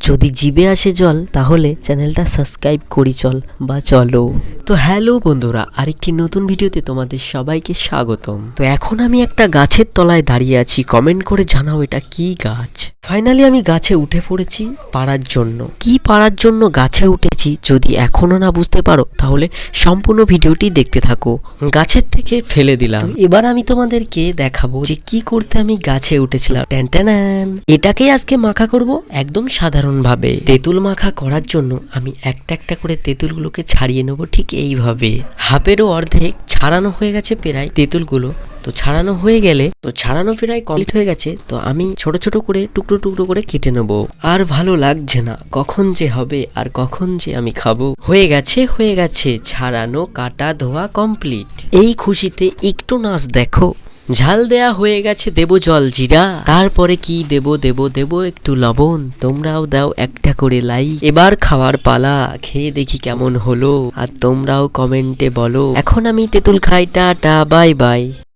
যদি জিভে আসে জল তাহলে চ্যানেলটা সাবস্ক্রাইব করি চল বা চলো। তো হ্যালো বন্ধুরা, আরেকটি নতুন ভিডিওতে তোমাদের সবাইকে স্বাগতম। তো এখন আমি একটা গাছের তলায় দাঁড়িয়ে আছি, কমেন্ট করে জানাও এটা কি গাছ। ফাইনালি আমি গাছে উঠে পড়েছি পাড়ার জন্য। কি পাড়ার জন্য গাছে উঠেছি যদি এখনো না বুঝতে পারো তাহলে সম্পূর্ণ ভিডিওটি দেখতে থাকো। গাছের থেকে ফেলে দিলাম। এবার আমি তোমাদেরকে দেখাবো যে কি করতে আমি গাছে উঠেছিলাম। ট্যান, এটাকেই আজকে মাখা করব একদম সাধারণ ভাবে। তেঁতুল মাখা করার জন্য আমি একটা একটা করে তেঁতুলগুলোকে ছাড়িয়ে নেবো ঠিক এইভাবে। হাফেরও অর্ধেক ছাড়ানো হয়ে গেছে প্রায় তেঁতুলগুলো। তো ছাড়ানো হয়ে গেলে ছাড়ানো প্রায় কমপ্লিট হয়ে গেছে। তো আমি ছোট ছোট করে টুকরো টুকরো করে কেটে নেব। আর ভালো লাগছে না, কখন যে হবে আর কখন যে আমি খাবো। হয়ে গেছে ছাড়ানো কাটা ধোয়া কমপ্লিট। এই খুশিতে একটু নাচ দেখো। ঝাল দেয়া হয়ে গেছে, দেবো জল জিরা, তারপরে কি দেবো একটু লবণ। তোমরাও দাও একটা করে লাইক। এবার খাওয়ার পালা, খেয়ে দেখি কেমন হলো আর তোমরাও কমেন্টে বলো। এখন আমি তেঁতুল খাই, টাটা বাই বাই।